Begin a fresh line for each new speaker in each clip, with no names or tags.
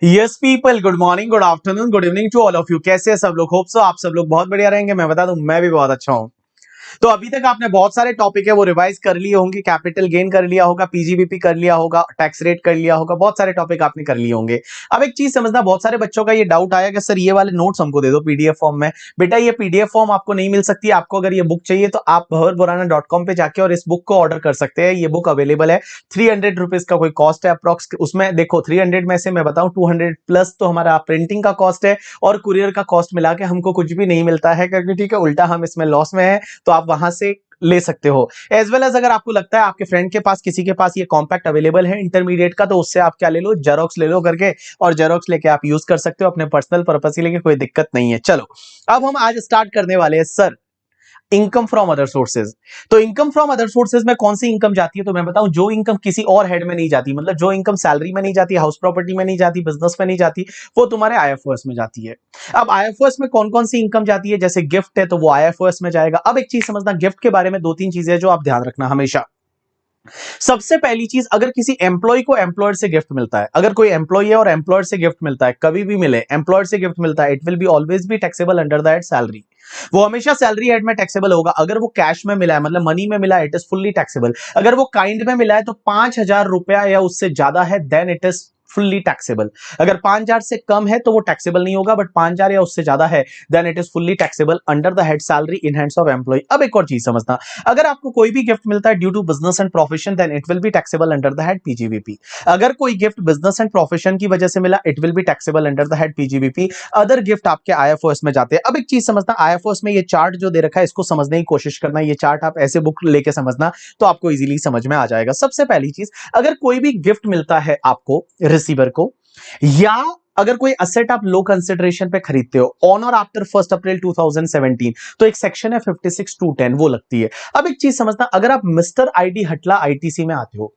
Yes people, good morning, good afternoon, good evening to all of you. कैसे हैं सब लोग? होप सो आप सब लोग बहुत बढ़िया रहेंगे। मैं बता दूं, मैं भी बहुत अच्छा हूं। तो अभी तक आपने बहुत सारे टॉपिक है वो रिवाइज कर लिए होंगे। कैपिटल गेन कर लिया होगा, पीजीबीपी कर लिया होगा, टैक्स रेट कर लिया होगा, बहुत सारे टॉपिक आपने कर लिए होंगे। अब एक चीज समझना, बहुत सारे बच्चों का ये डाउट आया कि सर ये वाले नोट्स हमको दे दो पीडीएफ फॉर्म में। बेटा ये पीडीएफ फॉर्म आपको नहीं मिल सकती। आपको अगर ये बुक चाहिए तो आप भंवरपुराना.com पे जाके और इस बुक को ऑर्डर कर सकते हैं। ये बुक अवेलेबल है, 300 रुपीज का कोई कॉस्ट है अप्रॉक्स। उसमें देखो 300 में से मैं बताऊं 200 प्लस तो हमारा प्रिंटिंग का कॉस्ट है और कुरियर का कॉस्ट मिला के हमको कुछ भी नहीं मिलता है करके, ठीक है। उल्टा हम इसमें लॉस में है, तो आप वहां से ले सकते हो। एज वेल एज अगर आपको लगता है आपके फ्रेंड के पास, किसी के पास ये कॉम्पैक्ट अवेलेबल है इंटरमीडिएट का, तो उससे आप क्या ले लो, जेरोक्स ले लो करके, और जेरोक्स लेके आप यूज कर सकते हो अपने पर्सनल पर्पस के लिए, कोई दिक्कत नहीं है। चलो अब हम आज स्टार्ट करने वाले हैं sir income from other sources. तो इनकम फ्रॉम अदर सोर्सेज में कौन सी इनकम जाती है? तो मैं बताऊं, जो इनकम किसी और हेड में नहीं जाती, मतलब जो इनकम सैलरी में नहीं जाती, हाउस प्रॉपर्टी में नहीं जाती, बिजनेस में नहीं जाती, वो तुम्हारे आईएफओएस में जाती है। अब आईएफओएस में कौन कौन सी इनकम जाती है? जैसे गिफ्ट है तो वो आईएफओएस में जाएगा। अब एक चीज समझना, गिफ्ट के बारे में दो तीन चीजें जो आप ध्यान रखना हमेशा। सबसे पहली चीज, अगर किसी एम्प्लॉय को एम्प्लॉयर से गिफ्ट मिलता है, अगर कोई एम्प्लॉय है और एम्प्लॉयर से गिफ्ट मिलता है, कभी भी मिले एम्प्लॉयर से गिफ्ट मिलता है, it will be always be taxable under that salary. वो हमेशा सैलरी हेड में टैक्सेबल होगा। अगर वो कैश में मिला है, मतलब मनी में मिला है, इट इज फुल्ली टैक्सेबल। अगर वो काइंड में मिला है तो 5,000 रुपया या उससे ज्यादा है, then it is fully taxable. अगर 5,000 से कम है तो वो टैक्सेबल नहीं होगा, बट 5,000 या उससे ज्यादा है, then it is fully taxable under the head salary in hands of employee. अब एक और चीज समझना, अगर आपको कोई भी गिफ्ट मिलता है due to business and profession, then it will be taxable under the head PGBP. अगर कोई गिफ्ट बिजनेस एंड प्रोफेशन की वजह से मिला, it will be taxable under the head PGBP. Other gift आपके आईएफओएस में जाते हैं। अब एक चीज समझना, आईएफओएस में ये चार्ट जो दे रखा है, इसको समझने की कोशिश करना। ये चार्ट आप ऐसे बुक लेके समझना तो आपको इजीली समझ में आ जाएगा। सबसे पहली चीज, अगर कोई भी गिफ्ट मिलता है आपको रिसीवर को, या अगर कोई असेट आप लो कंसिडरेशन पे खरीदते हो ऑन और आफ्टर 1 अप्रैल 2017, तो एक सेक्शन है 56(2)(10) वो लगती है। अब एक चीज समझना, अगर आप मिस्टर आईडी हटला आईटीसी में आते हो,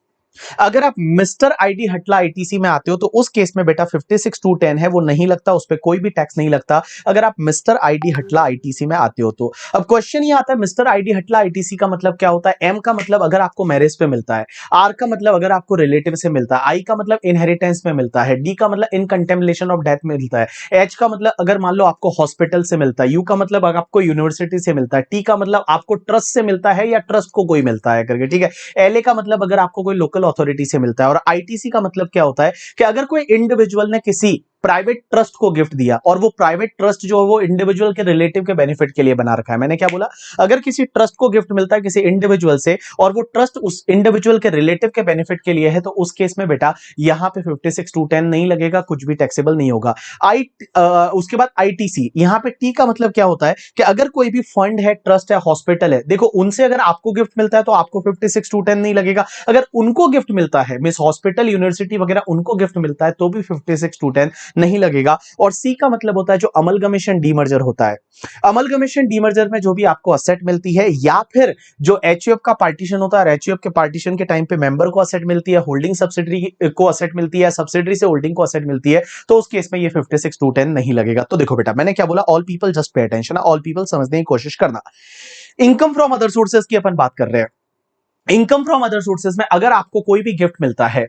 अगर आप मिस्टर आईडी हटला आईटीसी में आते हो, तो उस केस में बेटा 56(2)(10) है वो नहीं लगता, उस पर कोई भी टैक्स नहीं लगता अगर आप मिस्टर आईडी हटला आईटीसी में आते हो तो। अब क्वेश्चन ये आता है, मिस्टर आईडी हटला आईटीसी का मतलब क्या होता है? एम का मतलब अगर आपको मैरिज पे मिलता है, आर का मतलब अगर आपको रिलेटिव से मिलता है, आई का मतलब इनहेरिटेंस में मिलता है, डी का मतलब इन कंटेम्पलेशन ऑफ डेथ में मिलता है, एच का मतलब अगर मान लो आपको हॉस्पिटल से मिलता है, यू का मतलब अगर आपको यूनिवर्सिटी से मिलता है, टी का मतलब आपको ट्रस्ट से मिलता है या ट्रस्ट को कोई मिलता है करके, ठीक है। एलए का मतलब अगर आपको कोई लोकल अथॉरिटी से मिलता है, और आईटीसी का मतलब क्या होता है कि अगर कोई इंडिविजुअल ने किसी प्राइवेट ट्रस्ट को गिफ्ट दिया, और वो प्राइवेट ट्रस्ट जो है वो इंडिविजुअल के रिलेटिव के बेनिफिट के लिए बना रखा है। मैंने क्या बोला? अगर किसी ट्रस्ट को गिफ्ट मिलता है किसी इंडिविजुअल से, और वो ट्रस्ट उस इंडिविजुअल के रिलेटिव के बेनिफिट के लिए है, तो उस केस में बेटा यहां पे 56(2)(10) नहीं लगेगा, कुछ भी टैक्सेबल नहीं होगा। उसके बाद आईटीसी, यहां पे टी का मतलब क्या होता है कि अगर कोई भी फंड है, ट्रस्ट है, हॉस्पिटल है, देखो उनसे अगर आपको गिफ्ट मिलता है तो आपको 56(2)(10) नहीं लगेगा। अगर उनको गिफ्ट मिलता है, मिस हॉस्पिटल, यूनिवर्सिटी वगैरह, उनको गिफ्ट मिलता है तो भी 56(2)(10) नहीं लगेगा। और सी का मतलब होता है जो अमलगमेशन डीमर्जर होता है। अमलगमेशन डीमर्जर में जो भी आपको असेट मिलती है, या फिर जो एचयूएफ का पार्टीशन होता है, एचयूएफ के पार्टीशन के टाइम पे मेंबर को असेट मिलती है, होल्डिंग सब्सिडरी को असेट मिलती है, सब्सिडरी से होल्डिंग को असेट मिलती है, तो उस केस में ये 56(2)(10) नहीं लगेगा। तो देखो बेटा, मैंने क्या बोला? All people just pay attention, all people समझने की कोशिश करना। इनकम फ्रॉम अदर सोर्सेज की अपन बात कर रहे हैं। इनकम फ्रॉम अदर सोर्सेज में अगर आपको कोई भी गिफ्ट मिलता है,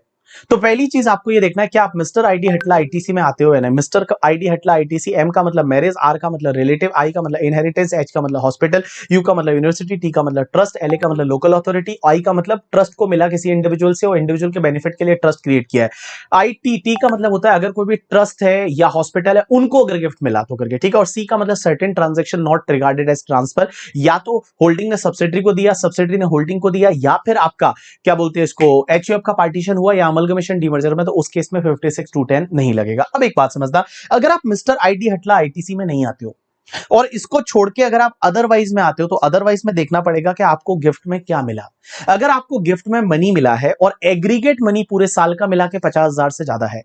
तो पहली चीज आपको ये देखना है कि आप मिस्टर आईडी हटला आईटीसी में आते हो या नहीं। मिस्टर आईडी हटला आईटीसी, एम का मतलब मैरिज, आर का मतलब रिलेटिव, आई का मतलब इनहेरिटेंस, एच का मतलब हॉस्पिटल, यू का मतलब यूनिवर्सिटी, टी का मतलब ट्रस्ट, एल का मतलब लोकल अथॉरिटी, आई का मतलब ट्रस्ट को मिला किसी इंडिविजुअल से, और इंडिविजुअल के बेनिफिट के लिए ट्रस्ट क्रिएट किया है। आई टी, टी का मतलब होता है अगर कोई भी ट्रस्ट है या हॉस्पिटल है उनको अगर गिफ्ट मिला तो करके, ठीक है। और सी का मतलब certain transaction not regarded as transfer, या तो होल्डिंग ने सब्सिडरी को दिया, सब्सिडरी ने होल्डिंग को दिया, या फिर आपका क्या बोलते हैं इसको, एचयूएफ का पार्टीशन हुआ या अमलगमेशन डीमर्जर में, तो उस केस में 56(2)(10) नहीं लगेगा। अब एक बात समझना, अगर आप मिस्टर आईडी हटला आईटीसी में नहीं आते हो और इसको छोड़ के अगर आप अदरवाइज में आते हो, तो अदरवाइज में देखना पड़ेगा कि आपको गिफ्ट में क्या मिला। अगर आपको गिफ्ट में मनी मिला है और एग्रीगेट मनी पूरे साल का मिला के 50,000 से ज्यादा है,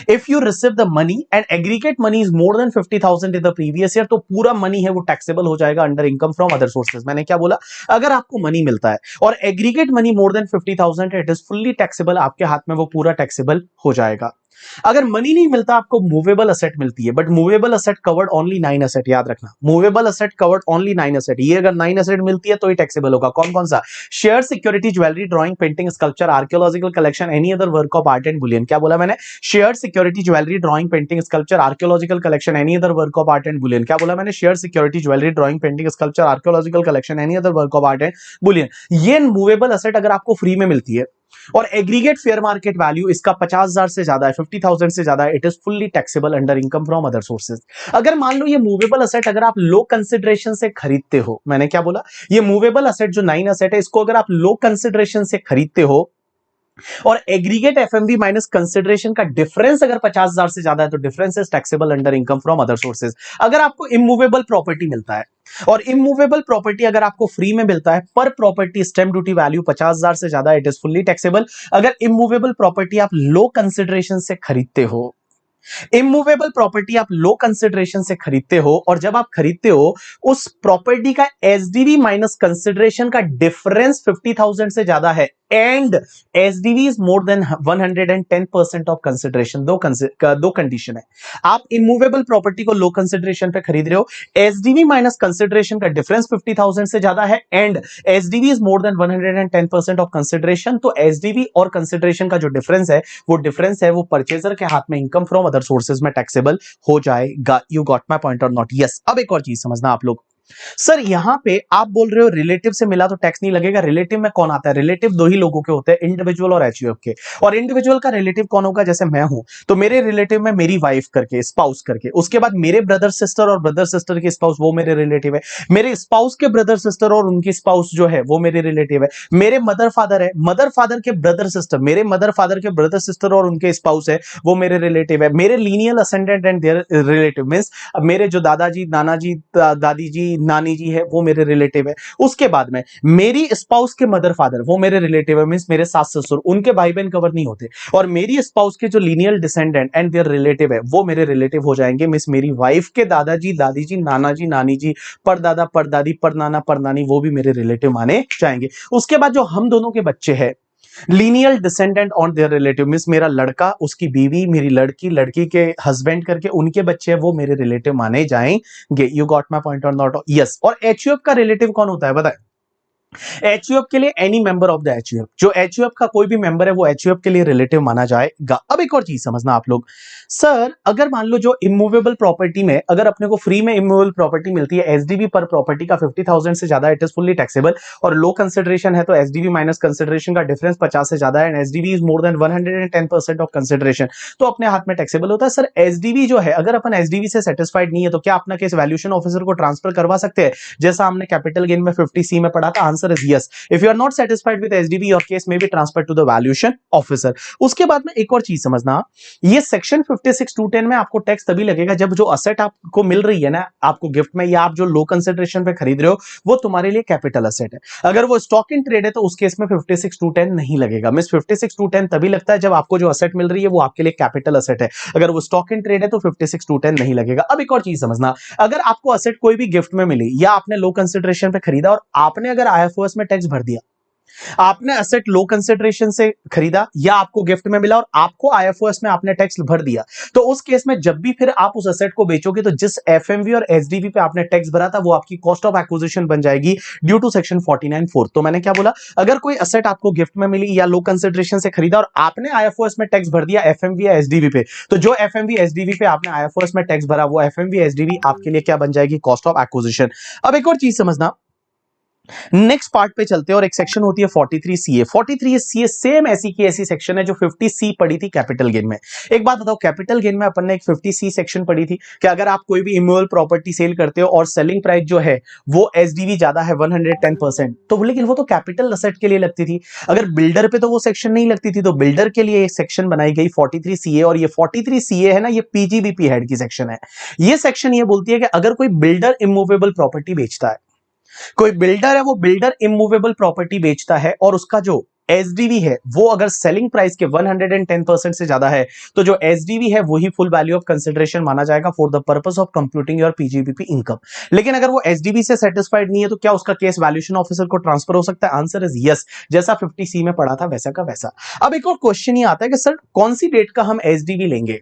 if you receive the money and aggregate money is more than 50,000 in the previous year, तो पूरा मनी है वो टैक्सेबल हो जाएगा under income from other sources. मैंने क्या बोला? अगर आपको मनी मिलता है और एग्रीगेट मनी मोर देन 50,000 है, इट इज फुल्ली टैक्सेबल, आपके हाथ में वो पूरा टैक्सेबल हो जाएगा। अगर मनी नहीं मिलता, आपको मूवेबल असेट मिलती है, but movable asset covered only 9 asset, याद रखना, movable asset covered only 9 asset. ये अगर 9 असेट मिलती है तो ही टैक्सेबल होगा। कौन कौन सा? Share, security, jewellery, drawing, painting, sculpture, archaeological collection, any other work of art and Boolean. क्या बोला मैंने? Share, share security jewellery drawing painting sculpture archaeological collection any other work of art and Boolean. क्या बोला मैंने? Share security jewellery drawing painting sculpture archaeological collection any other work of art and Boolean. ये movable asset अगर आपको free में मिलती है और एग्रीगेट फेयर मार्केट वैल्यू इसका 50,000 से ज्यादा है, 50,000 से ज्यादा है, it is fully taxable under income from other sources. अगर मान लो ये मूवेबल असेट अगर आप लो कंसिडरेशन से खरीदते हो, मैंने क्या बोला? ये मूवेबल असेट जो 9 असेट है, इसको अगर आप लो कंसिडरेशन से खरीदते हो और एग्रीगेट एफएमवी माइनस कंसिडरेशन का डिफरेंस अगर 50,000 से ज्यादा है, तो difference is taxable under income from other sources. अगर आपको इमूवेबल प्रॉपर्टी मिलता है और इमूवेबल प्रॉपर्टी अगर आपको फ्री में मिलता है, पर प्रॉपर्टी स्टैंप ड्यूटी वैल्यू 50,000 से ज्यादा, इट इज फुल्ली टैक्सेबल। अगर इमूवेबल प्रॉपर्टी आप लो कंसिडरेशन से खरीदते हो, इमूवेबल प्रॉपर्टी आप लो कंसिडरेशन से खरीदते हो और जब आप खरीदते हो उस प्रॉपर्टी का एसडीवी माइनस कंसिडरेशन का डिफरेंस 50,000 से ज्यादा है and SDV is more than 110% of consideration. दो कंडीशन है। आप इमूवेबल प्रॉपर्टी को लो कंसिडरेशन पे खरीद रहे हो, एसडीवी माइनस कंसिडरेशन का डिफरेंस 50,000 से ज्यादा है and SDV is more than 110% of consideration. तो एसडीवी और कंसिडरेशन का जो डिफरेंस है वो परचेजर के हाथ में इनकम फ्रॉम अदर सोर्सेज में टैक्सेबल हो जाएगा। You got my point or not? Yes. अब एक और चीज समझना आप लोग, सर यहां पे आप बोल रहे हो रिलेटिव से मिला तो टैक्स नहीं लगेगा। रिलेटिव में कौन आता है? रिलेटिव दो ही लोगों के होते हैं, इंडिविजुअल और एचयूएफ के। और इंडिविजुअल का रिलेटिव कौन होगा? जैसे मैं हूं तो मेरे रिलेटिव में मेरी वाइफ करके, स्पाउस करके, उसके बाद मेरे ब्रदर सिस्टर और ब्रदर सिस्टर के स्पाउस, वो मेरे रिलेटिव है। मेरे स्पाउस के ब्रदर सिस्टर और उनकी स्पाउस जो है वो मेरे रिलेटिव है। मेरे मदर फादर है, मदर फादर के ब्रदर सिस्टर, मेरे मदर फादर के ब्रदर सिस्टर और उनके स्पाउस है, वो मेरे रिलेटिव है। मेरे lineal ascendant and there relative means मेरे जो दादाजी, नाना जी, दादी जी, नानी जी है, वो मेरे रिलेटिव है। उसके बाद में मेरी स्पाउस के मदर फादर, वो मेरे रिलेटिव है, मींस मेरे सास ससुर, उनके भाई बहन कवर नहीं होते। और मेरी स्पाउस के जो lineal descendant and there relative है, वो मेरे रिलेटिव हो जाएंगे, मींस मेरी वाइफ के दादाजी, दादी जी, नाना जी, नानी जी, परदादा, परदादी, परनाना, परनानी, वो भी मेरे रिलेटिव माने जाएंगे। उसके बाद जो हम दोनों के बच्चे हैं, lineal descendant on their relative means मेरा लड़का, उसकी बीवी, मेरी लड़की, लड़की के हस्बैंड करके उनके बच्चे हैं, वो मेरे रिलेटिव माने जाएंगे। You got my point or not? Yes. और एचयूएफ का रिलेटिव कौन होता है बताए? एचयूएफ के लिए any member of the HUF, जो एचयूएफ का कोई भी मेंबर है वो एचयूएफ के लिए रिलेटिव माना जाएगा। अब एक और चीज समझना आप लोग, सर अगर मान लो जो इमूवेबल प्रॉपर्टी में अगर अपने को फ्री में इमूवेबल प्रॉपर्टी मिलती है, एसडीवी पर प्रॉपर्टी का 50,000 से ज्यादा, इट इज फुल्ली टैक्सेबल। और लो कंसिडरेशन है तो एसडीवी माइनस कंसिडरेशन का डिफरेंस 50 से ज्यादा है and SDV is more than 110% of consideration, तो अपने हाथ में टैक्सेबल होता है। सर एसडीवी जो है, अगर अपन एसडीवी से सेटिस्फाइड नहीं है तो क्या अपना केस वैल्यूएशन ऑफिसर को ट्रांसफर करवा सकते हैं, जैसा हमने कैपिटल गेन में 50C में पढ़ा था? Answer is yes. If you are not satisfied with SDV, your case may be transferred to the valuation officer. उसके बाद में एक और चीज समझना, ये सेक्शन 56(2)(10) में आपको टैक्स तभी लगेगा जब जो असेट आपको मिल रही है ना, आपको गिफ्ट में, या आप जो लो कंसिडरेशन पे खरीद रहे हो, वो तुम्हारे लिए कैपिटल असेट है। अगर वो स्टॉक इन ट्रेड है तो उस केस में 56(2)(10) नहीं लगेगा। मिस 56(2)(10) तभी लगता है जब आपको जो असेट मिल रही है वो आपके लिए कैपिटल असेट है। अगर वो स्टॉक इन ट्रेड है तो 56(2)(10) नहीं लगेगा। अब एक और चीज समझना, अगर आपको असेट कोई भी गिफ्ट में मिली या आपने लो कंसिडरेशन पे खरीदा और आपने अगर आईएफओएस में टैक्स भर दिया, आपने असेट लो कंसिडरेशन से खरीदा या आपको गिफ्ट में मिला और आपको आईएफओएस में आपने टैक्स भर दिया, तो उस केस में जब भी फिर आप उस असेट को बेचोगे तो जिस एफएमवी और एसडीवी पे आपने टैक्स भरा था वो आपकी कॉस्ट ऑफ एक्विजिशन बन जाएगी ड्यू टू सेक्शन 49(4). तो मैंने क्या बोला, अगर कोई असेट आपको गिफ्ट में मिली या लो कंसिडरेशन से खरीदा और आपने आईएफओएस में टैक्स भर दिया एफएमवी या एसडीवी पे, तो जो एफएमवी एसडीवी पे आपने आईएफओएस में टैक्स भरा वो एफएमवी एसडीवी आपके लिए क्या बन जाएगी? Cost of acquisition. अब एक और चीज समझना, नेक्स्ट पार्ट पे चलते हैं और एक सेक्शन होती है 43CA। 43CA सेम ऐसी की ऐसी सेक्शन है जो 50C पढ़ी थी कैपिटल गेन में। एक बात बताओ, कैपिटल गेन में अपन ने एक 50C सेक्शन पढ़ी थी कि अगर आप कोई भी इमूवेबल प्रॉपर्टी सेल करते हो और सेलिंग प्राइस जो है वो एसडीवी ज्यादा है 110%, तो लेकिन वो तो कैपिटल असेट के लिए लगती थी। अगर बिल्डर पे तो वो सेक्शन नहीं लगती थी, तो बिल्डर के लिए एक सेक्शन बनाई गई 43CA। और ये 43CA है ना, ये पीजीबीपी हेड की सेक्शन है। ये सेक्शन ये बोलती है कि अगर कोई बिल्डर इमूवेबल प्रॉपर्टी बेचता है, कोई बिल्डर है वो बिल्डर इमूवेबल प्रॉपर्टी बेचता है और उसका जो एसडीवी है वो अगर सेलिंग प्राइस के 110% से ज्यादा है, तो जो एसडीवी है वही फुल वैल्यू ऑफ कंसिडरेशन माना जाएगा for the purpose of computing your PGBP income. लेकिन अगर वो एसडीवी से सेटिस्फाइड नहीं है तो क्या उसका केस वैल्यूएशन ऑफिसर को ट्रांसफर हो सकता है? आंसर इज यस, जैसा 50C में पढ़ा था वैसा का वैसा। अब एक और क्वेश्चन ये आता है कि सर कौन सी डेट का हम एसडीवी लेंगे?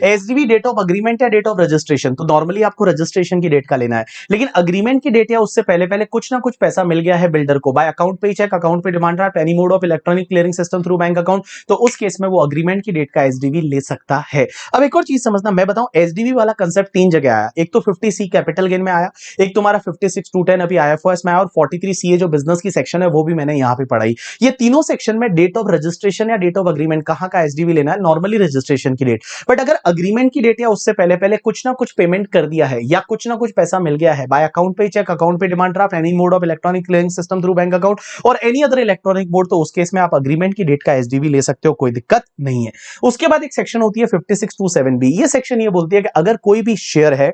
एसडीवी डेट ऑफ अग्रीमेंट या डेट ऑफ रजिस्ट्रेशन, तो नॉर्मली आपको रजिस्ट्रेशन की डेट का लेना है, लेकिन अग्रीमेंट की डेट या उससे पहले पहले कुछ ना कुछ पैसा मिल गया है बिल्डर को बाय अकाउंट पे चेक, अकाउंट पे demand draft, any mode of electronic clearing system through bank account, तो उस केस में वो अग्रीमेंट की डेट का एसडीवी ले सकता है। अब एक और चीज समझना, मैं बताऊं एसडीवी वाला कंसेप्ट तीन जगह आया, एक तो 50C कैपिटल गेन में आया, एक तुम्हारा 56(2)(10) अभी आईएफओएस में आया, और 43CA जो बिजनेस की सेक्शन है वो भी मैंने यहां पे पढ़ाई। ये तीनों सेक्शन में डेट ऑफ रजिस्ट्रेशन या डेट ऑफ अग्रीमेंट कहां का एसडीवी लेना है, नॉर्मली रजिस्ट्रेशन की डेट, बट अगर अग्रीमेंट की डेट या उससे पहले पहले कुछ ना कुछ पेमेंट कर दिया है या कुछ ना कुछ पैसा मिल गया है बाय अकाउंट पे चेक, अकाउंट पे demand draft, any mode of electronic clearing system through bank account और एनी अदर इलेक्ट्रॉनिक मोड, तो उस केस में आप अग्रीमेंट की डेट का एसडीवी ले सकते हो, कोई दिक्कत नहीं है। उसके बाद एक सेक्शन होती है 56(2)(7)B, ये सेक्शन ये बोलती है कि अगर कोई भी शेयर है,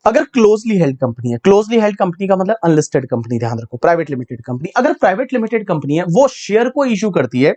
अगर क्लोजली हेल्ड कंपनी है, क्लोजली हेल्ड कंपनी का मतलब अनलिस्टेड कंपनी, ध्यान रखो, प्राइवेट लिमिटेड कंपनी, अगर प्राइवेट लिमिटेड कंपनी है वो शेयर को इश्यू करती है,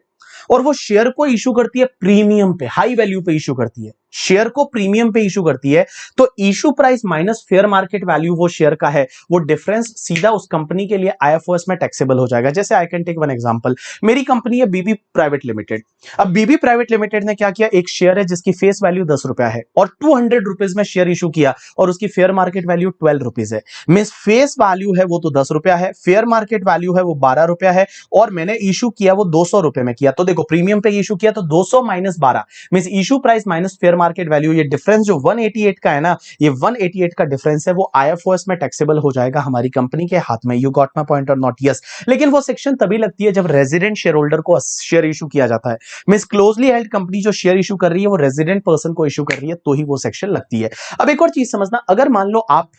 और वो शेयर को इश्यू करती है प्रीमियम पे, हाई वैल्यू पे इश्यू करती है, शेयर को प्रीमियम पे इश्यू करती है, तो issue price minus fair market value वो शेयर का है, वो डिफरेंस सीधा उस कंपनी के लिए आईएफओएस में टैक्सेबल हो जाएगा। जैसे I can take one example, मेरी कंपनी है बीबी प्राइवेट लिमिटेड। अब बीबी प्राइवेट लिमिटेड ने क्या किया, एक शेयर है जिसकी फेस वैल्यू 10 रुपया है और 200 रुपीज में शेयर इशू किया और उसकी फेयर मार्केट वैल्यू 12 रुपीज है। मींस फेस वैल्यू है वो तो 10 रुपया है, फेयर मार्केट वैल्यू है वो 12 रुपया है, और मैंने इशू किया वो 200 रुपए में किया, तो देखो प्रीमियम पे इशू किया तो 200 minus 12 means issue price minus fair market value, ये डिफरेंस जो 188 का है ना, ये 188 का डिफरेंस है वो आईएफओएस में टैक्सेबल हो जाएगा हमारी कंपनी के हाथ में। You got my point or not? Yes. लेकिन वो सेक्शन तभी लगती है जब रेजिडेंट शेयर होल्डर को शेयर इशू किया जाता है, मींस क्लोजली हेल्ड कंपनी जो शेयर इशू कर रही है वो रेजिडेंट पर्सन को इशू कर रही है, तो ही वो सेक्शन लगती है। अब एक और चीज समझना, अगर मान लो आप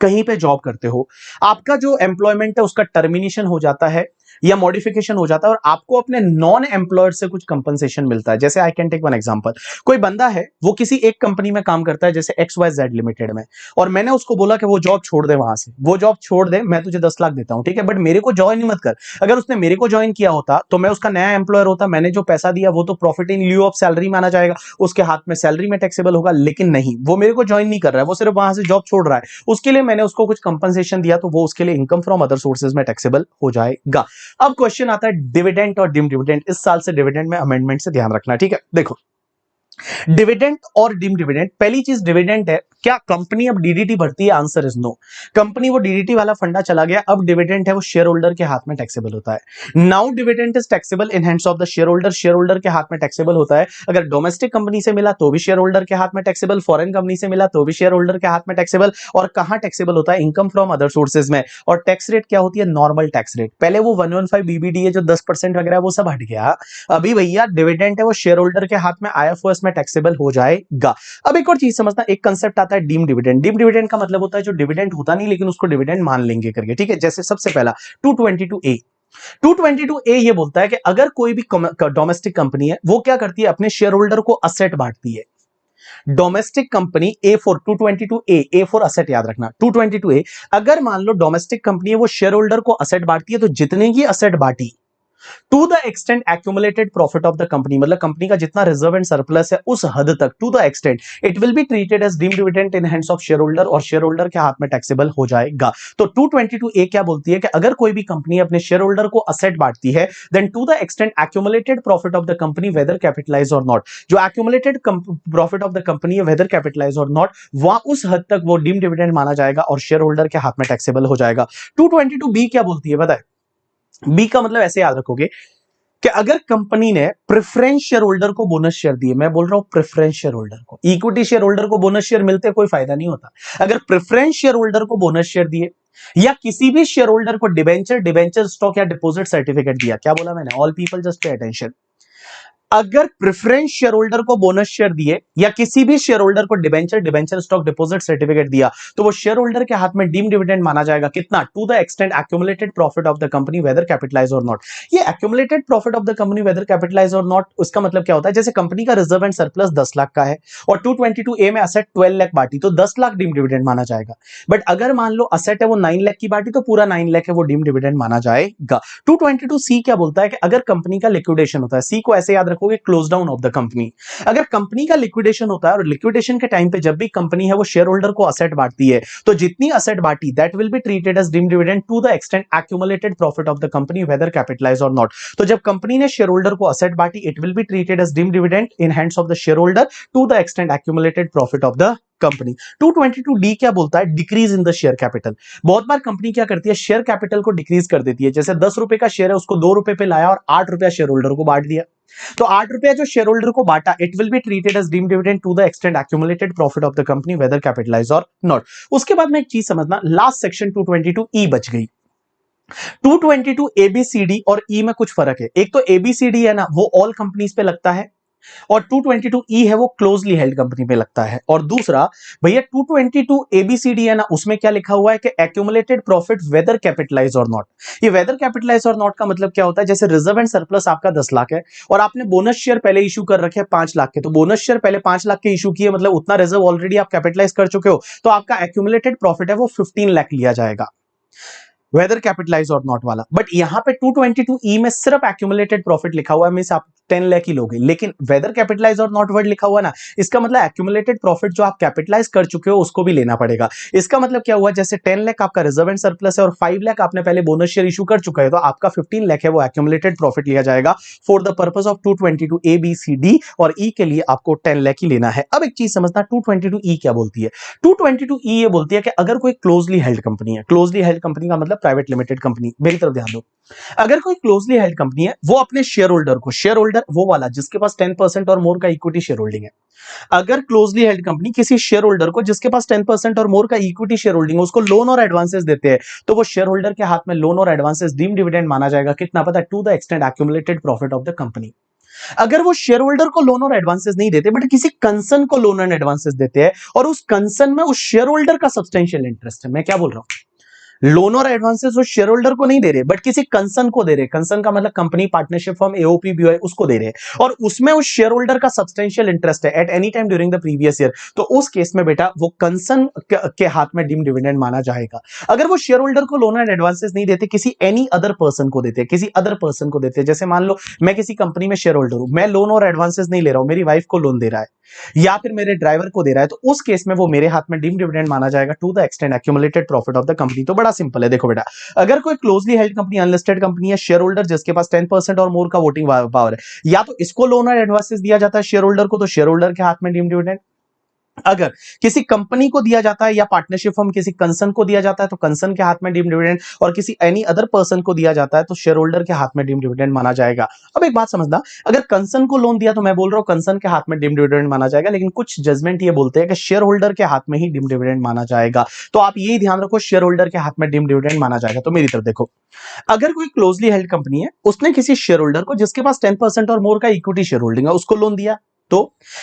कहीं पे जॉब करते हो, आपका जो एम्प्लॉयमेंट है उसका टर्मिनेशन हो जाता है या मॉडिफिकेशन हो जाता है और आपको अपने नॉन एम्प्लॉयर से कुछ कंपनसेशन मिलता है। जैसे I can take one example, कोई बंदा है वो किसी एक कंपनी में काम करता है जैसे XYZ लिमिटेड में, और मैंने उसको बोला कि वो जॉब छोड़ दे, वहां से वो जॉब छोड़ दे, मैं तुझे 10 लाख देता हूं, ठीक है, बट मेरे को ज्वाइन मत कर। अगर उसने मेरे को ज्वाइन किया होता तो मैं उसका नया एम्प्लॉयर होता, मैंने जो पैसा दिया वो तो profit in lieu of salary माना जाएगा, उसके हाथ में सैलरी में टैक्सेबल होगा। लेकिन नहीं, वो मेरे को ज्वाइन नहीं कर रहा है, वो सिर्फ वहां से जॉब छोड़ रहा है, उसके लिए मैंने उसको कुछ कंपनसेशन दिया, तो वो उसके लिए इनकम फ्रॉम अदर सोर्सेज में टैक्सेबल हो जाएगा। अब क्वेश्चन आता है डिविडेंड और डिम डिविडेंड। इस साल से डिविडेंड में अमेंडमेंट से ध्यान रखना, ठीक है। देखो, डिविडेंड और डिम डिविडेंड, पहली चीज डिविडेंड है, क्या कंपनी अब डीडीटी भरती है? Answer is no. कंपनी वो डीडीटी वाला फंडा चला गया, अब डिविडेंड है वो शेयर होल्डर के हाथ में टैक्सेबल होता है। Now dividend is taxable in hands of the share holder, share holder के हाथ में टैक्सेबल होता है। अगर डोमेस्टिक कंपनी से मिला तो भी शेयर होल्डर के हाथ में टैक्सेबल, फॉरेन कंपनी से मिला तो भी शेयर होल्डर के हाथ में टैक्सेबल, और कहां टैक्सेबल होता है? इनकम फ्रॉम अदर सोर्सेज में। और टैक्स रेट क्या होती है? Normal tax rate. पहले वो 115 बीबीडी है जो 10% वगैरह वो सब हट गया, अभी भैया डिविडेंड है वो शेयर होल्डर के हाथ में आईएफओएस में टैक्सेबल हो जाएगा। अब एक और चीज समझना, एक कंसेप्ट आता है डीम डिविडेंड। डीम डिविडेंड का मतलब होता है जो डिविडेंड होता नहीं लेकिन उसको डिविडेंड मान लेंगे करके, ठीक है। जैसे सबसे पहला 222A, 222A ये बोलता है कि अगर कोई भी डोमेस्टिक कंपनी है वो क्या करती है? अपने शेयर होल्डर को असेट बांटती है। Domestic company A4, 222A for asset, याद रखना 222A। अगर मान लो डोमेस्टिक कंपनी है वो शेयर होल्डर को असेट बांटती है, तो जितने की असेट बांटी to the extent accumulated profit of the company, मतलब कंपनी का जितना रिजर्व एंड सरप्लस है उस हद तक, to the extent it will be treated as deemed dividend in hands of share holder, और शेयर होल्डर के हाथ में टैक्सेबल हो जाएगा। तो 222A क्या बोलती है कि अगर कोई भी कंपनी अपने शेयर होल्डर को असेट बांटती है, then to the extent accumulated profit of the company whether capitalise or not, जो accumulated profit of the company है वेदर कैपिटलाइज और नॉट, वहां उस हद तक वो डीम्ड डिविडेंड माना जाएगा और शेयर होल्डर के हाथ में टैक्सेबल हो जाएगा। 222B क्या बोलती है बताए? बी का मतलब ऐसे याद रखोगे कि अगर कंपनी ने प्रेफरेंस शेयर होल्डर को बोनस शेयर दिए, मैं बोल रहा हूं प्रेफरेंस शेयर होल्डर को, इक्विटी शेयर होल्डर को बोनस शेयर मिलते कोई फायदा नहीं होता। अगर प्रेफरेंस शेयर होल्डर को बोनस शेयर दिए या किसी भी शेयर होल्डर को डिबेंचर स्टॉक या डिपॉजिट सर्टिफिकेट दिया, क्या बोला मैंने? All people just pay attention. अगर प्रेफरेंस शेयर होल्डर को बोनस शेयर दिए या किसी भी शेयर होल्डर को डिबेंचर स्टॉक डिपॉजिट सर्टिफिकेट दिया, तो वो शेयर होल्डर के हाथ में डीम डिविडेंड माना जाएगा। कितना? To the extent accumulated profit of the company whether capitalise or not. ये accumulated profit of the company whether capitalise or not, उसका मतलब क्या होता है? जैसे कंपनी का रिजर्व एंड सरप्लस 10 लाख का है और 222A में असेट 12 लाख बांटी, तो 10 लाख डीम डिविडेंड माना जाएगा। बट अगर मान लो असेट है वो 9 लाख की बांटी, तो पूरा 9 लाख है वो डीम डिविडेंड माना जाएगा। 222C क्या बोलता है कि अगर कंपनी का लिक्विडेशन होता है, सी को ऐसे याद रखो रखोगे close down of the company. अगर कंपनी का लिक्विडेशन होता है और लिक्विडेशन के टाइम पे जब भी कंपनी है वो शेयर होल्डर को असेट बांटती है, तो जितनी असेट बांटी that will be treated as deemed dividend to the extent accumulated profit of the company whether capitalise or not. तो जब कंपनी ने शेयर होल्डर को असेट बांटी it will be treated as deemed dividend in hands of the share holder to the extent accumulated profit of the company. 222D क्या बोलता है? Decrease in the share capital. बहुत बार company क्या करती है, share capital को decrease कर देती है। जैसे 10 रुपए का शेयर है उसको 2 रुपए पे लाया और 8 रुपया शेयर होल्डर को बांट दिया। तो 8 रुपया जो शेयर होल्डर को बांटा it will be treated as deemed dividend to the extent accumulated profit of the company whether capitalise or not. उसके बाद में एक चीज समझना, लास्ट सेक्शन 222E बच गई। 222 ABCD और E में कुछ फर्क है। एक तो ABCD है ना वो ऑल कंपनीज पे लगता है और 222E है वो क्लोजली हेल्ड कंपनी पे लगता है। और दूसरा भैया 222 ABCD है ना उसमें क्या लिखा हुआ है कि accumulated profit weather capitalise or not. ये वेदर कैपिटलाइज और नॉट का मतलब क्या होता है, जैसे रिजर्व एंड सरप्लस आपका 10 लाख है और आपने बोनस शेयर पहले इशू कर रखे हैं 5 लाख के, तो बोनस शेयर पहले 5 लाख के इशू किए मतलब उतना रिजर्व ऑलरेडी आप कैपिटलाइज कर चुके हो, तो आपका एक्यूमुलेटेड प्रॉफिट है वो 15 लाख लिया जाएगा वेदर कैपिटलाइज और नॉट वाला। बट यहां पे 222E में सिर्फ एक्यूमुलेटेड प्रॉफिट लिखा हुआ है, मींस आप 10 लाख ही लोगे, लेकिन weather capitalise or not word लिखा हुआ ना, इसका मतलब एक्यूमुलेटेड प्रॉफिट जो आप कैपिटलाइज कर चुके हो उसको भी लेना पड़ेगा। इसका मतलब क्या हुआ, जैसे 10 लाख आपका रिजर्व एंड सरप्लस है और 5 लाख आपने पहले बोनस शेयर इशू कर चुका है, तो आपका 15 लाख है वो एक्यूमुलेटेड प्रॉफिट लिया जाएगा for the purpose of 222 ABCD और E के लिए आपको 10 लाख ही लेना है। अब एक चीज समझना 222E क्या बोलती है। 222E ये बोलती है कि अगर कोई क्लोजली हेल्ड कंपनी है, क्लोजली हेल्ड कंपनी का मतलब प्राइवेट लिमिटेड कंपनी, मेरी तरफ ध्यान दो, अगर कोई क्लोजली हेल्ड कंपनी है वो अपने शेयर होल्डर को, शेयर होल्डर वो वाला जिसके पास 10% और मोर का इक्विटी शेयर होल्डिंग है, अगर क्लोजली हेल्ड कंपनी किसी शेयर होल्डर को जिसके पास 10% और मोर का इक्विटी शेयर होल्डिंग है उसको लोन और एडवांसेस देते हैं, तो वो शेयर होल्डर के हाथ में लोन और एडवांसेस डीम्ड डिविडेंड माना जाएगा। कितना पता है? To the extent accumulated profit of the company. अगर वो शेयर होल्डर को लोन और एडवांसेस नहीं देते बट किसी कंसर्न को लोन एंड एडवांसेस देते हैं और उस कंसर्न में उस शेयर होल्डर का सब्सटेंशियल इंटरेस्ट है, मैं क्या बोल रहा हूं, लोन और एडवांसेस वो शेयर होल्डर को नहीं दे रहे बट किसी कंसर्न को दे रहे, कंसर्न का मतलब company, partnership firm, AOP BOI उसको दे रहे और उसमें उस शेयर होल्डर का सब्सटेंशियल इंटरेस्ट है at any time during the previous year, तो उस केस में बेटा वो कंसर्न के हाथ में डीम्ड डिविडेंड माना जाएगा। अगर वो शेयर होल्डर को लोन एंड एडवांसेस नहीं देते, किसी एनी अदर पर्सन को देते, किसी अदर पर्सन को देते, जैसे मान लो मैं किसी कंपनी में शेयर होल्डर हूं, मैं लोन और एडवांसेस नहीं ले रहा हूं, मेरी वाइफ को लोन दे रहा है या फिर मेरे ड्राइवर को दे रहा है, तो उस केस में वो मेरे हाथ में डीम्ड डिविडेंड माना जाएगा to the extent accumulated profit of the company. तो बड़ा सिंपल है, देखो बेटा, अगर कोई closely held company, unlisted company है, शेयर होल्डर जिसके पास 10% और मोर का वोटिंग पावर है, या तो इसको लोन और एडवांसेस दिया जाता है शेयर होल्डर को, तो शेयर होल्डर के हाथ में डीम्ड डिविडेंड। अगर किसी कंपनी को दिया जाता है या पार्टनरशिप फर्म किसी कंसर्न को दिया जाता है तो कंसर्न के हाथ में डीम्ड डिविडेंड, और किसी एनी अदर पर्सन को दिया जाता है तो शेयर होल्डर के हाथ में डीम्ड डिविडेंड माना जाएगा। अब एक बात समझना, अगर कंसर्न को लोन दिया तो मैं बोल रहा हूं कंसर्न के हाथ में डीम्ड डिविडेंड माना जाएगा, लेकिन कुछ जजमेंट ये बोलते हैं कि शेयर होल्डर के हाथ में ही डीम्ड डिविडेंड माना जाएगा। तो आप ये ध्यान रखो, शेयर होल्डर के हाथ में डीम्ड डिविडेंड माना जाएगा। तो मेरी तरफ देखो, अगर कोई क्लोजली हेल्ड कंपनी है उसने किसी शेयर होल्डर को जिसके पास 10% और मोर का इक्विटी शेयर होल्डिंग है उसको लोन दिया, तो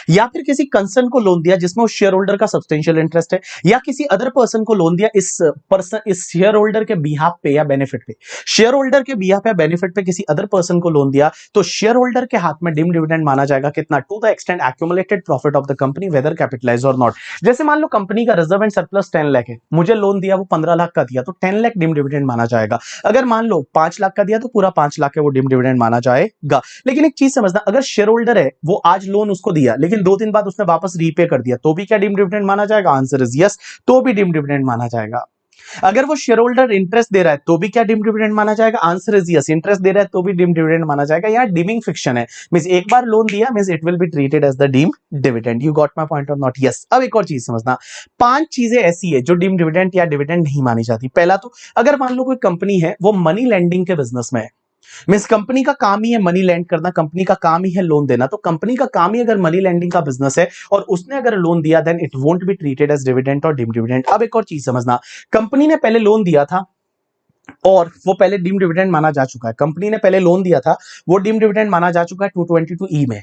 या फिर किसी कंसर्न को लोन दिया जिसमें उस शेयर होल्डर का सब्सटेंशियल इंटरेस्ट है, या किसी अदर पर्सन को लोन दिया इस शेयर होल्डर के बिहाफ पे या बेनिफिट पे, शेयर होल्डर के बिहाफ पे बेनिफिट पे किसी अदर पर्सन को लोन दिया, तो शेयर होल्डर के हाथ में डीम्ड डिविडेंड माना जाएगा। कितना? To the extent accumulated profit of the company whether capitalise or not. जैसे मान लो कंपनी का रिजर्व एंड सरप्लस 10 लाख है, मुझे लोन दिया वो 15 लाख का दिया, तो 10 लाख डीम्ड डिविडेंड माना जाएगा। अगर मान लो 5 लाख का दिया तो पूरा 5 लाख है वो डीम्ड डिविडेंड माना जाएगा। लेकिन एक चीज समझना, अगर शेयर होल्डर है वो आज लोन उसको दिया लेकिन 2 दिन बाद उसने वापस रीपे कर दिया, तो भी क्या डीम्ड डिविडेंड माना जाएगा? आंसर इज यस, तो भी डीम्ड डिविडेंड माना जाएगा। अगर वो शेयर होल्डर इंटरेस्ट दे रहा है तो भी क्या डीम्ड डिविडेंड माना जाएगा? आंसर इज यस, इंटरेस्ट दे रहा है तो भी डीम्ड डिविडेंड माना जाएगा। यहाँ डीमिंग फिक्शन है, मींस एक बार लोन दिया means it will be treated as the deemed dividend. You got my point or not? Yes. अब एक और चीज समझना, 5 चीजें ऐसी है जो डीम्ड डिविडेंड या डिविडेंड नहीं मानी जाती। पहला तो, अगर मान लो कोई कंपनी है वो मनी लेंडिंग के बिजनेस में है, मींस कंपनी का काम ही है मनी लैंड करना, कंपनी का काम ही है लोन देना, तो कंपनी का काम ही अगर मनी लैंडिंग का बिजनेस है और उसने अगर लोन दिया then it won't be treated as dividend or deemed dividend. अब एक और चीज समझना, कंपनी ने पहले लोन दिया था और वो पहले डीम्ड डिविडेंड माना जा चुका है, कंपनी ने पहले लोन दिया था वो डीम्ड डिविडेंड माना जा चुका है 222E में।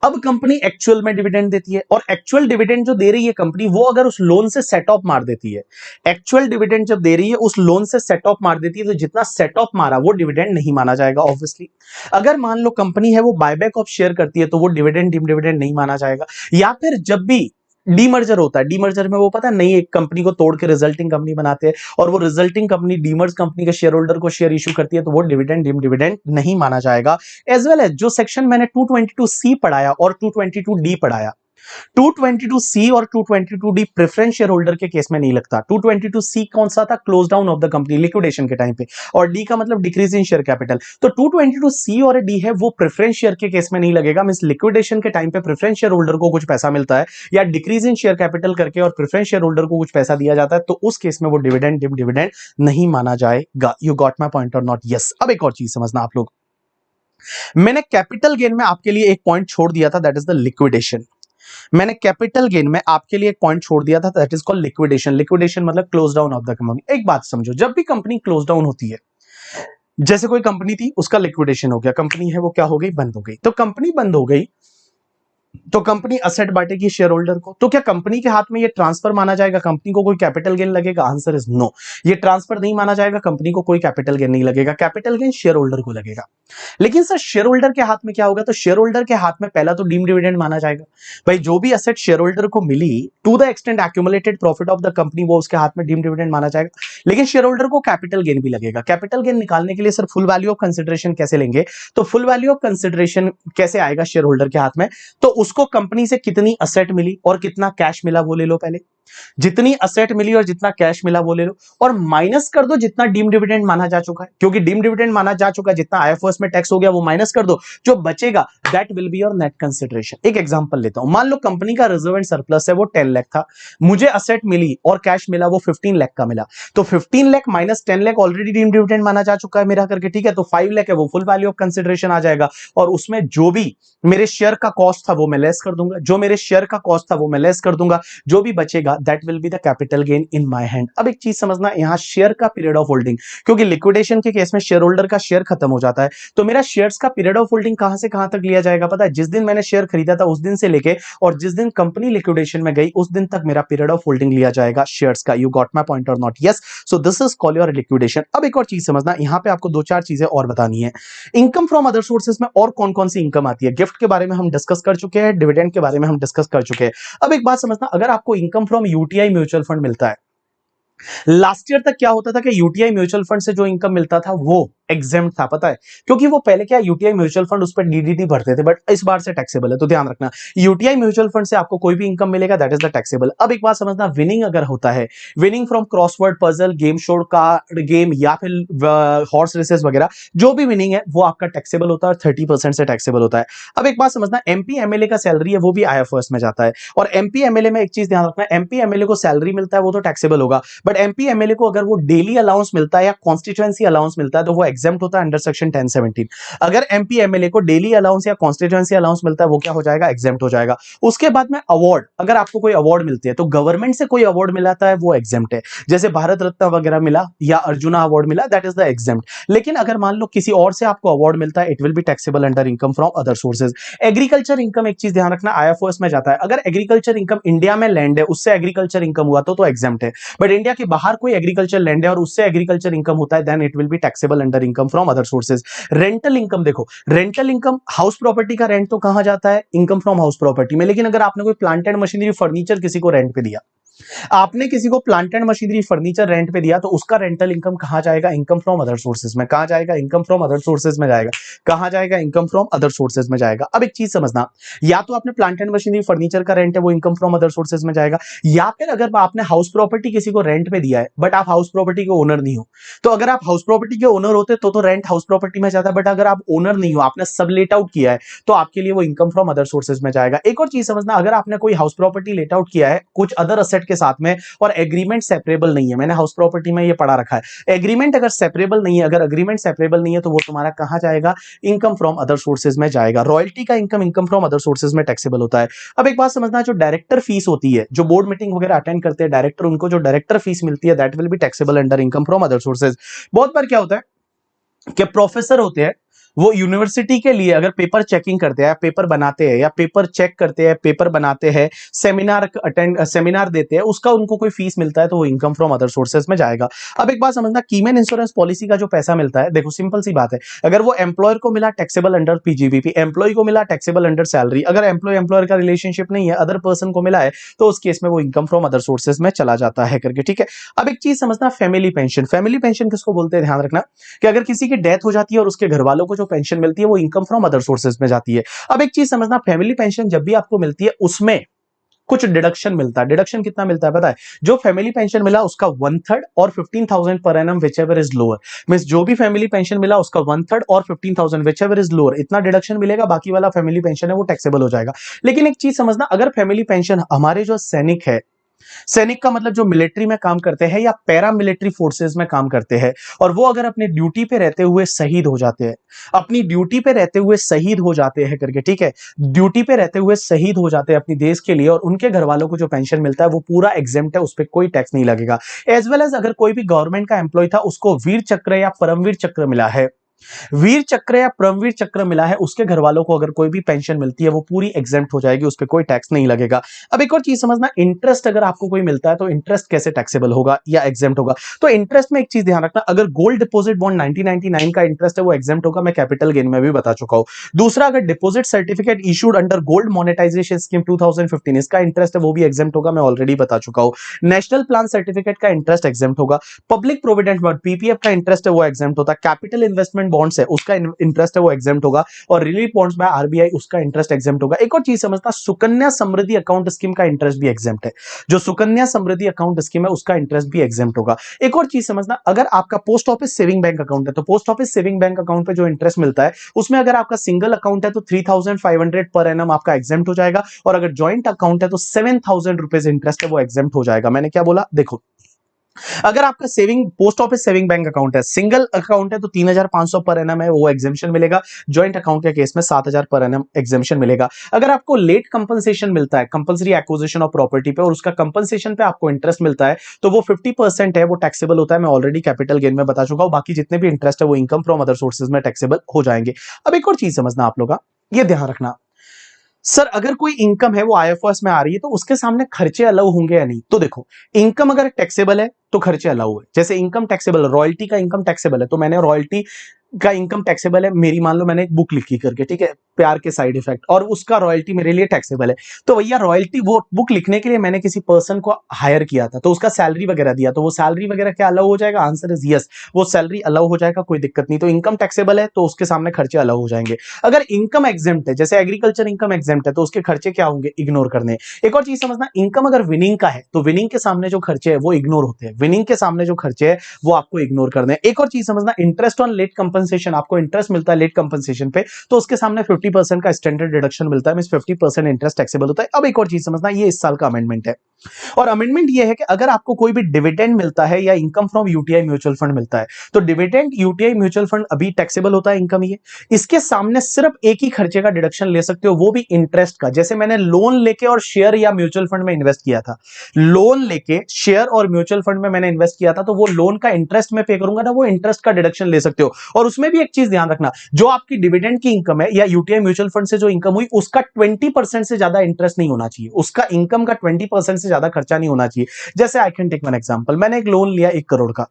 अब कंपनी एक्चुअल में डिविडेंड देती है और एक्चुअल डिविडेंड जो दे रही है कंपनी वो अगर उस लोन से सेट ऑफ मार देती है, एक्चुअल डिविडेंड जब दे रही है उस लोन से सेट ऑफ मार देती है, तो जितना सेट ऑफ मारा वो डिविडेंड नहीं माना जाएगा ऑब्वियसली। अगर मान लो कंपनी है वो बायबैक ऑफ शेयर करती है तो वो डिविडेंड डीम्ड डिविडेंड नहीं माना जाएगा। या फिर जब भी डीमर्जर होता है, डीमर्जर में वो पता है नई एक कंपनी को तोड़ के रिजल्टिंग कंपनी बनाते हैं और वो रिजल्टिंग कंपनी डीमर्ज कंपनी के शेयर होल्डर को शेयर इशू करती है, तो वो डिविडेंड नहीं माना जाएगा। एज वेल एज जो सेक्शन मैंने 222C पढ़ाया और 222D पढ़ाया, 222C और 222D प्रेफरेंस शेयर होल्डर के केस में नहीं लगता। 222C कौन सा था? Close down of the company, liquidation के टाइम पे, और D का मतलब डिक्रीज इन शेयर कैपिटल। तो 222C और D है वो प्रेफरेंस शेयर के केस में नहीं लगेगा। मींस लिक्विडेशन के टाइम पे प्रेफरेंस शेयर होल्डर को कुछ पैसा मिलता है या डिक्रीज इन शेयर कैपिटल करके और प्रेफरेंस शेयर होल्डर को कुछ पैसा दिया जाता है, तो उस केस में वो डिविडेंड नहीं माना जाएगा। You got my point or not? Yes. अब एक और चीज समझना आप लोग, मैंने कैपिटल गेन में आपके लिए एक पॉइंट छोड़ दिया था, दैट इज द लिक्विडेशन। मैंने कैपिटल गेन में आपके लिए एक पॉइंट छोड़ दिया था, that is called liquidation. Liquidation मतलब close down of the company. एक बात समझो, जब भी कंपनी क्लोज डाउन होती है, जैसे कोई कंपनी थी उसका लिक्विडेशन हो गया, कंपनी है वो क्या हो गई? बंद हो गई। तो कंपनी बंद हो गई तो कंपनी असेट बांटेगी शेयर होल्डर को, तो क्या कंपनी के हाथ में ये ट्रांसफर माना जाएगा? कंपनी को कोई कैपिटल गेन लगेगा? आंसर इज नो, ये ट्रांसफर नहीं माना जाएगा, कंपनी को कोई कैपिटल गेन नहीं लगेगा, कैपिटल गेन शेयर होल्डर को लगेगा। लेकिन सर शेयर होल्डर के हाथ में क्या होगा? तो शेयर होल्डर के हाथ में पहला तो डीम्ड डिविडेंड माना जाएगा। भाई जो भी एसेट शेयर होल्डर को मिली to the extent accumulated profit of the company, वो उसके हाथ में डीम्ड डिविडेंड माना जाएगा। लेकिन शेयर होल्डर को कैपिटल गेन भी लगेगा। कैपिटल गेन निकालने के लिए sir full value of consideration कैसे लेंगे? तो फुल वैल्यू ऑफ कंसिडरेशन कैसे आएगा शेयर होल्डर के हाथ में? तो उसको कंपनी से कितनी असेट मिली और कितना कैश मिला वो ले लो पहले। जितनी असेट मिली और जितना कैश मिला वो ले लो, और माइनस कर दो जितना डीम डिविडेंड माना जा चुका है, क्योंकि डीम डिविडेंड माना जा चुका है, जितना आईएफओएस में टैक्स हो गया वो माइनस कर दो, जो बचेगा that will be your net consideration. एक एग्जांपल लेता हूं, मान लो कंपनी का रिजर्व एंड सरप्लस है वो 10 लाख था, मुझे असेट मिली और कैश मिला वो 15 लाख का मिला, तो 15 lakh minus 10 lakh already deem dividend माना जा चुका है मेरा करके, ठीक है। तो 5 लाख है वो फुल वैल्यू ऑफ कंसिडरेशन आ जाएगा, और उसमें जो भी मेरे शेयर का कॉस्ट था वो मैं लेस कर दूंगा, जो मेरे शेयर का कॉस्ट था वो मैं लेस कर दूंगा, जो भी बचेगा that will be the capital gain in my hand. अब एक चीज समझना, यहां शेयर का पीरियड ऑफ होल्डिंग, क्योंकि लिक्विडेशन के केस में शेयर होल्डर का शेयर खत्म हो जाता है, तो मेरा शेयर्स का पीरियड ऑफ होल्डिंग कहां से कहां तक लिया जाएगा पता है? जिस दिन मैंने शेयर खरीदा था उस दिन से लेके और जिस दिन कंपनी लिक्विडेशन में गई उस दिन तक मेरा पीरियड ऑफ होल्डिंग लिया जाएगा शेयर्स का। You got my point or not? Yes. So this is called your liquidation. अब एक और चीज समझना, यहां पे आपको दो चार चीजें और बतानी है। इनकम फ्रॉम अदर सोर्सेज में और कौन कौन सी इनकम आती है? गिफ्ट के बारे में हम डिस्कस कर चुके हैं, डिविडेंड के बारे में हम डिस्कस कर चुके हैं। अब एक बात समझना, अगर आपको income from UTI mutual fund मिलता है, लास्ट ईयर तक क्या होता था कि यूटीआई म्यूचुअल फंड से जो इनकम मिलता था वो एग्जेम्प्ट था, पता है क्योंकि वो पहले क्या यूटीआई म्यूचुअल फंड उस पर डीडीटी भरते थे, बट इस बार से टैक्सेबल है, तो ध्यान रखना यूटीआई म्यूचुअल फंड से आपको कोई भी इनकम मिलेगा दैट इज द टैक्सेबल। अब एक बात समझना, विनिंग अगर होता है, winning from crossword puzzle, game show, card game या फिर हॉर्स रेसेस वगैरह, जो भी विनिंग है वो आपका टैक्सेबल होता है और 30% से टैक्सेबल होता है। अब एक बात समझना, एमपी एमएलए का सैलरी है वो भी आईएफओएस में जाता है, और एमपी एमएलए में एक चीज ध्यान रखना, एमपी एमएलए को सैलरी मिलता है वो तो टैक्सेबल होगा, बट एमपी एमएलए को अगर वो डेली अलाउंस मिलता है या कॉन्स्टिट्यूएंसी अलाउंस मिलता है तो वो एग्जेम्प्ट होता है अंडर सेक्शन 1017। अगर एमपी एमएलए को डेली अलाउंस या कॉन्स्टिट्यूएंसी अलाउंस मिलता है वो क्या हो जाएगा? एग्जेम्प्ट हो जाएगा। उसके बाद में अवार्ड, अगर आपको कोई अवार्ड मिलती है तो गवर्नमेंट से कोई अवार्ड मिलाता है वो एग्जेम्प्ट है, जैसे भारत रत्न वगैरह मिला या अर्जुना अवार्ड मिला दैट इज द एग्जेम्प्ट। लेकिन अगर मान लो किसी और से आपको अवार्ड मिलता है it will be taxable under income from other sources. Agriculture income, एक चीज ध्यान रखना, आईएफओएस में जाता है। अगर एग्रीकल्चर इनकम इंडिया में लैंड है उससे एग्रीकल्चर इनकम हुआ तो एग्जेम्प्ट है, बट इंडिया के बाहर कोई एग्रीकल्चर लैंड है और उससे एग्रीकल्चर इनकम होता है then it will be taxable under income from other sources. Rental income देखो, रेंटल इनकम, हाउस प्रॉपर्टी का रेंट तो कहां जाता है? इनकम फ्रॉम हाउस प्रॉपर्टी में। लेकिन अगर आपने कोई प्लांट एंड मशीनरी फर्नीचर किसी को रेंट पे दिया, आपने किसी को plant and machinery furniture rent पे दिया, तो उसका रेंटल इनकम कहां जाएगा? इनकम फ्रॉम अदर सोर्सेज में। कहां जाएगा? इनकम फ्रॉम अदर सोर्सेज में जाएगा। कहां जाएगा? इनकम फ्रॉम अदर सोर्सेज में जाएगा। अब एक चीज समझना, या तो आपने प्लांट एंड मशीनरी फर्नीचर का रेंट है वो इनकम फ्रॉम अदर सोर्सेज में जाएगा, या फिर अगर आपने हाउस प्रॉपर्टी किसी को रेंट पे दिया है बट आप हाउस प्रॉपर्टी के ओनर नहीं हो, तो अगर आप हाउस प्रॉपर्टी के ओनर होते तो रेंट हाउस प्रॉपर्टी में जाता है, बट अगर आप ओनर नहीं हो, आपने सब लेट आउट किया है, तो आपके लिए वो इनकम फ्रॉम अदर सोर्सेज में जाएगा। एक और चीज समझना, अगर आपने कोई हाउस प्रॉपर्टी लेट आउट किया है कुछ अदर असेट के साथ में और एग्रीमेंट सेपरेबल नहीं है, मैंने हाउस प्रॉपर्टी में ये पढ़ा रखा है, एग्रीमेंट अगर सेपरेबल नहीं है, अगर एग्रीमेंट सेपरेबल नहीं है तो वो तुम्हारा कहां जाएगा? इनकम फ्रॉम अदर सोर्सेज में जाएगा। रॉयल्टी का इनकम फ्रॉम अदर सोर्सेज में टैक्सेबल होता है। अब एक बात समझना, जो डायरेक्टर फीस होती है, जो बोर्ड मीटिंग वगैरह अटेंड करते हैं डायरेक्टर, उनको जो डायरेक्टर फीस मिलती है that will be taxable under income from other sources. बहुत बार क्या होता है कि प्रोफेसर होते हैं वो यूनिवर्सिटी के लिए अगर पेपर चेकिंग करते हैं, पेपर बनाते हैं या पेपर चेक करते हैं, पेपर बनाते हैं, सेमिनार देते हैं, उसका उनको कोई फीस मिलता है तो वो इनकम फ्रॉम अदर सोर्सेज में जाएगा। अब एक बात समझना, कीमैन इंश्योरेंस पॉलिसी का जो पैसा मिलता है, देखो सिंपल सी बात है, अगर वो एम्प्लॉयर को मिला टैक्सेबल अंडर पीजीबीपी, एम्प्लॉय को मिला टैक्सेबल अंडर सैलरी, अगर एम्प्लॉयर का रिलेशनशिप नहीं है, अदर पर्सन को मिला है, तो उस केस में वो इनकम फ्रॉम अदर सोर्सेज में चला जाता है करके, ठीक है। अब एक चीज समझना, फैमिली पेंशन, फैमिली पेंशन किसको बोलते हैं, ध्यान रखना कि अगर किसी की डेथ हो जाती है और उसके घर वालों को जो पेंशन मिलती है वो इनकम फ्रॉम अदर सोर्सेज में जाती है। अब एक चीज समझना, फैमिली पेंशन जब भी आपको मिलती है उसमें कुछ डिडक्शन मिलता है। डिडक्शन कितना मिलता है पता है, जो फैमिली पेंशन मिला उसका 1/3 और 15,000 per annum which ever is lower, means जो भी फैमिली पेंशन मिला उसका 1/3 और 15,000 विच एवर इज लोअर, इतना डिडक्शन मिलेगा, बाकी वाला फैमिली पेंशन है वो टैक्सेबल हो जाएगा। लेकिन एक चीज समझना, अगर फैमिली पेंशन हमारे जो सैनिक है, सैनिक का मतलब जो मिलिट्री में काम करते हैं या पैरा मिलिट्री फोर्सेस में काम करते हैं, और वो अगर अपने ड्यूटी पे रहते हुए शहीद हो जाते हैं, अपनी ड्यूटी पे रहते हुए शहीद हो जाते हैं करके, ठीक है, ड्यूटी पे रहते हुए शहीद हो जाते हैं अपनी देश के लिए, और उनके घर वालों को जो पेंशन मिलता है वो पूरा एग्जेम्प्ट है, उस पर कोई टैक्स नहीं लगेगा। एज वेल एज अगर कोई भी गवर्नमेंट का एम्प्लॉय था, उसको वीर चक्र या परमवीर चक्र मिला है, वीर चक्र या परमवीर चक्र मिला है, उसके घर वालों को अगर कोई भी पेंशन मिलती है वो पूरी एग्जेम्प्ट हो जाएगी, उस पर कोई टैक्स नहीं लगेगा। अब एक और चीज समझना, इंटरेस्ट अगर आपको कोई मिलता है तो इंटरेस्ट कैसे टैक्सेबल होगा या एग्जेम्प्ट होगा। तो इंटरेस्ट में एक चीज ध्यान रखना, अगर गोल्ड डिपॉजिट बॉन्ड 1999 का इंटरेस्ट है वो एग्जेम्प्ट होगा, मैं कैपिटल गेन में भी बता चुका हूं। दूसरा, अगर deposit certificate issued under gold monetisation scheme 2015, इसका इंटरेस्ट है वो भी एग्जेम्प्ट होगा, मैं ऑलरेडी बता चुका हूं। नेशनल प्लान सर्टिफिकेट का इंटरेस्ट एग्जेम्प्ट होगा। पब्लिक प्रोविडेंट फंड पीपीएफ का इंटरेस्ट है वो एग्जेम्प्ट होता है। कैपिटल इन्वेस्टमेंट बॉन्ड्स है उसका इंटरेस्ट है वो एग्जेम्प्ट होगा, और रिलीफ बॉन्ड्स बाय आरबीआई उसका इंटरेस्ट एग्जेम्प्ट होगा। एक और चीज समझना, सुकन्या समृद्धि अकाउंट स्कीम का इंटरेस्ट भी एग्जेम्प्ट है, जो सुकन्या समृद्धि अकाउंट स्कीम है उसका इंटरेस्ट भी एग्जेम्प्ट होगा। एक और चीज समझना, अगर आपका post office saving bank account है तो post office saving bank account पे जो इंटरेस्ट मिलता है उसमें अगर आपका सिंगल अकाउंट है तो 3,500 पर एनम आपका एग्जेम्प्ट हो जाएगा, और अगर ज्वाइंट अकाउंट है तो 7,000 रुपीज इंटरेस्ट है वो एग्जेम्प्ट हो जाएगा। मैंने क्या बोला, देखो अगर आपका saving post office saving bank account है, सिंगल अकाउंट है तो 3,500 पर एनम है वो एग्जेम्पशन मिलेगा, ज्वाइंट अकाउंट के केस में 7,000 पर एनम एग्जेम्पशन मिलेगा। अगर आपको लेट कंपनसेशन मिलता है कंपल्सरी एक्विजिशन ऑफ प्रॉपर्टी पे, और उसका कंपनसेशन पे आपको इंटरेस्ट मिलता है तो वो 50% है, वो टैक्सेबल होता है, मैं ऑलरेडी कैपिटल गेन में बता चुका हूं। बाकी जितने भी इंटरेस्ट है वो इनकम फ्रॉम अदर सोर्सेज में टैक्सेबल हो जाएंगे। अब एक और चीज समझना आप लोग, ये ध्यान रखना, सर अगर कोई इनकम है वो आईएफओएस में आ रही है तो उसके सामने खर्चे अलाउ होंगे या नहीं, तो देखो इनकम अगर टैक्सेबल है तो खर्चे अलाउ है। जैसे इनकम टैक्सेबल, रॉयल्टी का इनकम टैक्सेबल है, तो मैंने रॉयल्टी का इनकम टैक्सेबल है मेरी, मान लो मैंने एक बुक लिखी करके, ठीक है, प्यार के साइड इफेक्ट, और उसका रॉयल्टी मेरे लिए टैक्सेबल है, तो भैया रॉयल्टी वो बुक लिखने के लिए मैंने किसी पर्सन को हायर किया था तो उसका सैलरी वगैरह दिया, तो वो सैलरी वगैरह क्या अलाउ हो जाएगा, आंसर इज यस, वो सैलरी अलाउ हो जाएगा, कोई दिक्कत नहीं। तो इनकम टैक्सेबल है तो उसके सामने खर्चे अलाउ हो जाएंगे। अगर इनकम एग्जेम्प्ट है, जैसे एग्रीकल्चर इनकम एग्जेम्प्ट है, तो उसके खर्चे क्या होंगे, इग्नोर करने। एक और चीज समझना, इनकम अगर विनिंग का है तो विनिंग के सामने जो खर्चे है वो इग्नोर होते हैं, विनिंग के सामने जो खर्चे है वो आपको इग्नोर करने हैं। एक और चीज समझना, इंटरेस्ट ऑन लेट कंपनसेशन, आपको इंटरेस्ट मिलता है लेट कंपनसेशन पे तो उसके सामने 50% का स्टैंडर्ड डिडक्शन मिलता है, मींस 50% इंटरेस्ट टैक्सेबल होता है। अब एक और चीज समझना, ये इस साल का अमेंडमेंट है, और अमेंडमेंट ये है कि अगर आपको कोई भी डिविडेंड मिलता है या income from UTI mutual fund मिलता है तो डिविडेंड यूटीआई म्यूचुअल फंड अभी टैक्सेबल होता है इनकम, ये इसके सामने सिर्फ एक ही खर्चे का डिडक्शन ले सकते हो, वो भी इंटरेस्ट का। जैसे मैंने लोन लेके और शेयर या म्यूचुअल फंड में इन्वेस्ट किया था, लोन लेके शेयर और म्यूचुअल फंड में मैंने इन्वेस्ट किया था, तो वो लोन का इंटरेस्ट में पे करूंगा ना, वो इंटरेस्ट का डिडक्शन ले सकते हो। और उसमें भी एक चीज ध्यान रखना, जो आपकी डिविडेंड की इनकम है या यूटीआई म्यूचुअल फंड से जो इनकम हुई उसका 20% से ज्यादा इंटरेस्ट नहीं होना चाहिए, उसका इनकम का 20% से ज्यादा खर्चा नहीं होना चाहिए। जैसे I can take one example, मैंने एक लोन लिया 1 करोड़ का,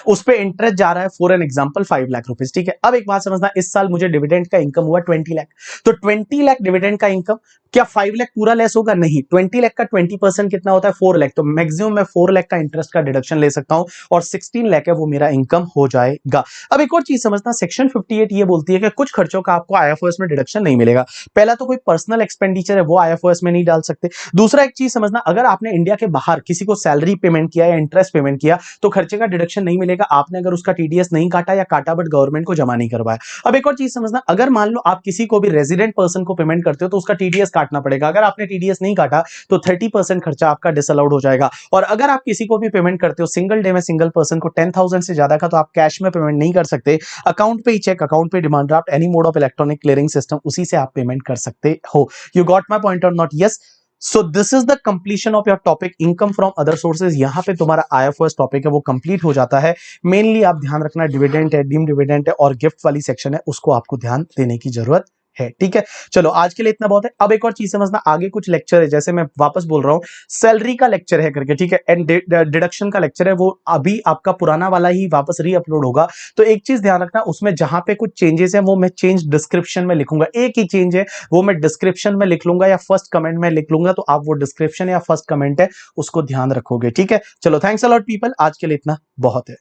उस पे इंटरेस्ट जा रहा है for an example 5 lakh rupees, ठीक है। अब एक बात समझना, इस साल मुझे डिविडेंड का इनकम हुआ 20 लाख, तो 20 लाख डिविडेंड का इनकम, क्या 5 लाख पूरा लेस होगा, नहीं, 20 लाख का 20% कितना होता है 4 लाख, तो मैक्सिमम मैं 4 लाख का इंटरेस्ट का डिडक्शन ले सकता हूं, और 16 लाख है वो मेरा इनकम हो जाएगा। अब एक और चीज समझना, सेक्शन 58 ये बोलती है कि कुछ खर्चों का आपको आईएफओएस में डिडक्शन नहीं मिलेगा। पहला तो कोई पर्सनल एक्सपेंडिचर है वो आईएफओएस में नहीं डाल सकते। दूसरा एक चीज समझना, अगर आपने इंडिया के बाहर किसी को सैलरी पेमेंट किया या इंटरेस्ट पेमेंट किया तो खर्चे का डिडक्शन नहीं मिलेगा, आपने अगर उसका टीडीएस नहीं काटा या काटा बट गवर्नमेंट को जमा नहीं करवाया। अब एक और चीज समझना, अगर मान लो आप किसी को भी रेजिडेंट पर्सन को पेमेंट करते हो तो उसका टीडीएस काटना पड़ेगा, अगर आपने टीडीएस नहीं काटा तो 30% खर्चा आपका डिसअलाउड हो जाएगा। और अगर आप किसी को भी पेमेंट करते हो सिंगल डे में सिंगल पर्सन को 10,000 से ज्यादा का, तो आप कैश में पेमेंट नहीं कर सकते, अकाउंट पे ही चेक, अकाउंट पे demand draft, any mode of electronic clearing system, उसी से आप पेमेंट कर सकते हो। You got my point or not? Yes. So this is the completion of your topic income from other sources. यहां पे तुम्हारा IFRS टॉपिक है वो कंप्लीट हो जाता है। मेनली आप ध्यान रखना, डिविडेंड है, डीम डिविडेंड है और गिफ्ट वाली सेक्शन है, उसको आपको ध्यान देने की जरूरत है। ठीक है, चलो आज के लिए इतना बहुत है। अब एक और चीज समझना, आगे कुछ लेक्चर है, जैसे मैं वापस बोल रहा हूं, सैलरी का लेक्चर है करके, ठीक है, एंड डिडक्शन का लेक्चर है, वो अभी आपका पुराना वाला ही वापस री अपलोड होगा। तो एक चीज ध्यान रखना, उसमें जहां पे कुछ चेंजेस है वो मैं चेंज डिस्क्रिप्शन में लिखूंगा। एक ही चेंज है वो मैं डिस्क्रिप्शन में लिख लूंगा या फर्स्ट कमेंट में लिख लूंगा, तो आप वो डिस्क्रिप्शन या फर्स्ट कमेंट है उसको ध्यान रखोगे। ठीक है, चलो थैंक्स अ लॉट पीपल, आज के लिए इतना बहुत है।